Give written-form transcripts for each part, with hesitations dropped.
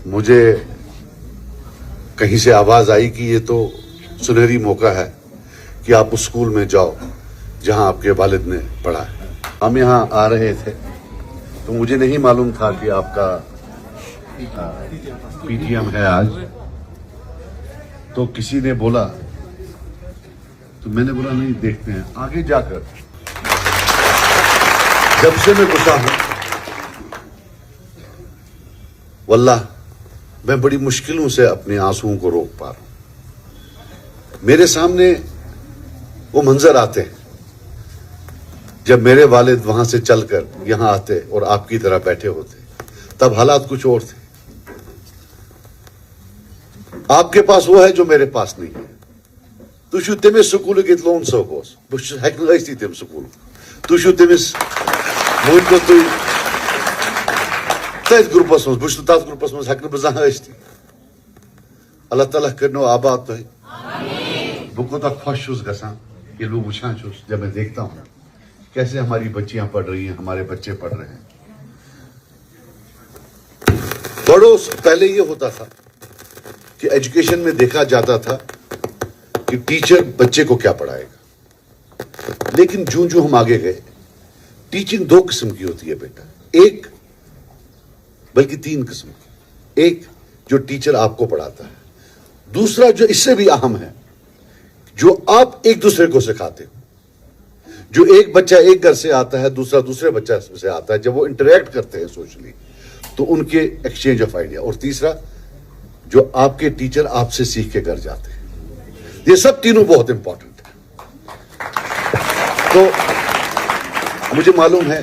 मुझे कहीं से आवाज आई कि ये तो सुनहरी मौका है कि आप उस स्कूल में जाओ जहां आपके वालिद ने पढ़ा है। हम यहाँ आ रहे थे तो मुझे नहीं मालूम था कि आपका पीटीएम है आज, तो किसी ने बोला तो मैंने बोला नहीं देखते हैं आगे जाकर। जब से मैं गुस्सा हूं वल्लाह मैं बड़ी मुश्किलों से अपने आंसुओं को रोक पा रहा हूं। मेरे सामने वो मंजर आते हैं जब मेरे वालिद वहां से चलकर यहां आते और आपकी तरह बैठे होते, तब हालात कुछ और थे। आपके पास वो है जो मेरे पास नहीं है। तु छु तमिस स्कूल गit लोन सोगोस बस हेक न ऐसी तम स्कूल तु छु तमिस मोन को तु तथ ग्रुपस मज बस तथ ग्रुपस मज हेक न बजा ऐसी। अल्लाह ताला करनो आबाद तो आमीन। बह कोता खुश छुस गसान ये लोग वुछान छुस जब मैं देखता हूं कैसे हमारी बच्चियां पढ़ रही हैं, हमारे बच्चे पढ़ रहे हैं। बड़ों पहले ये होता था कि एजुकेशन में देखा जाता था कि टीचर बच्चे को क्या पढ़ाएगा, लेकिन जूं जूं हम आगे गए टीचिंग दो किस्म की होती है बेटा, एक बल्कि तीन किस्म की। एक जो टीचर आपको पढ़ाता है, दूसरा जो इससे भी अहम है जो आप एक दूसरे को सिखाते हो। जो एक बच्चा एक घर से आता है, दूसरा दूसरे बच्चा से आता है, जब वो इंटरेक्ट करते हैं सोशली तो उनके एक्सचेंज ऑफ आइडिया। और तीसरा जो आपके टीचर आपसे सीख के घर जाते हैं। ये सब तीनों बहुत इंपॉर्टेंट है। तो मुझे मालूम है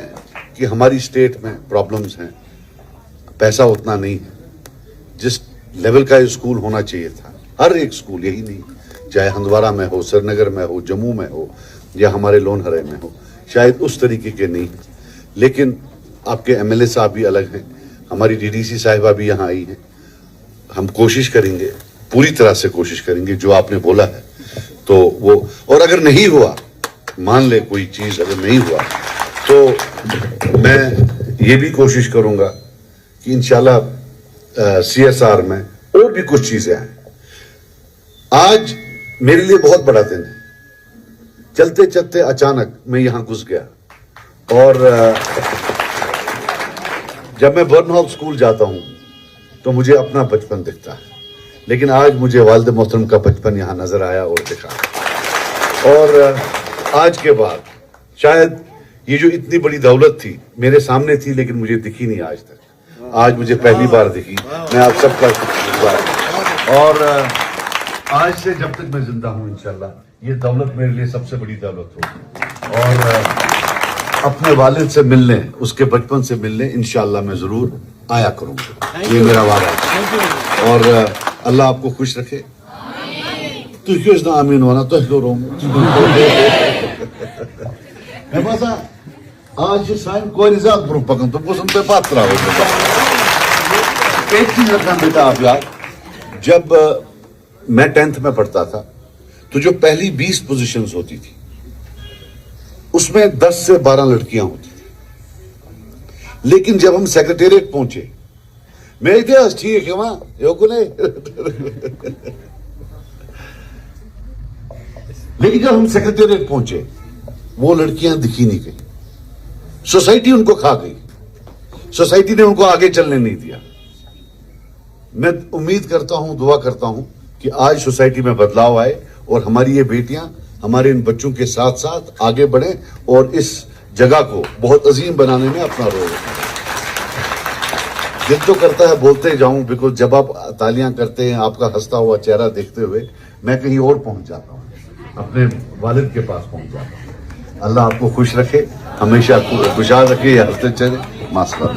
कि हमारी स्टेट में प्रॉब्लम्स हैं, पैसा उतना नहीं है जिस लेवल का स्कूल होना चाहिए था। हर एक स्कूल, यही नहीं, चाहे हंदवारा में हो, श्रीनगर में हो, जम्मू में हो या हमारे लोनहरे में हो, शायद उस तरीके के नहीं। लेकिन आपके एमएलए साहब भी अलग हैं, हमारी डीडीसी साहिबा भी यहाँ आई हैं। हम कोशिश करेंगे, पूरी तरह से कोशिश करेंगे जो आपने बोला है तो वो, और अगर नहीं हुआ, मान ले कोई चीज अगर नहीं हुआ तो मैं ये भी कोशिश करूंगा कि इंशाल्लाह सीएसआर में और भी कुछ चीजें आए। आज मेरे लिए बहुत बड़ा दिन है। चलते चलते अचानक मैं यहां घुस गया और जब मैं बर्नहॉल स्कूल जाता हूं तो मुझे अपना बचपन दिखता है, लेकिन आज मुझे वालिद मोहतरम का बचपन यहां नजर आया और दिखा। और आज के बाद शायद ये जो इतनी बड़ी दौलत थी मेरे सामने थी लेकिन मुझे दिखी नहीं आज तक, आज मुझे पहली बार दिखी। मैं आप सबका शुक्रगुजार। और आज से जब तक मैं जिंदा हूं इंशाल्लाह ये दौलत मेरे लिए सबसे बड़ी दौलत होगी। और अपने वालिद से मिलने, उसके बचपन से मिलने इंशाल्लाह मैं जरूर आया करूंगा, ये मेरा वादा है। और अल्लाह आपको खुश रखे। तु क्यों ना आमीन वाना तो रो मैं बस आज साइन कोई ज्यादा ब्रुक पकन तो पोसम पे बात रहा हो। एक चीज रखना बेटा आप याद, जब मैं 10th में पढ़ता था तो जो पहली 20 पोजीशंस होती थी उसमें 10 से 12 लड़कियां होती थी। लेकिन जब हम सेक्रेटेरिएट पहुंचे, मैं इतिहास ठीक है वहां लेकिन जब हम सेक्रेटेरिएट पहुंचे वो लड़कियां दिखी नहीं गई। सोसाइटी उनको खा गई, सोसाइटी ने उनको आगे चलने नहीं दिया। मैं उम्मीद करता हूं, दुआ करता हूं कि आज सोसाइटी में बदलाव आए और हमारी ये बेटियां हमारे इन बच्चों के साथ साथ आगे बढ़े और इस जगह को बहुत अजीम बनाने में अपना रोल। दिल तो करता है बोलते जाऊं, बिकॉज जब आप तालियां करते हैं, आपका हंसता हुआ चेहरा देखते हुए मैं कहीं और पहुंच जाता हूं, अपने वालिद के पास पहुंच जाता हूं। अल्लाह आपको खुश रखे, हमेशा खुशहाल रखे, हंसते चले। मास्टर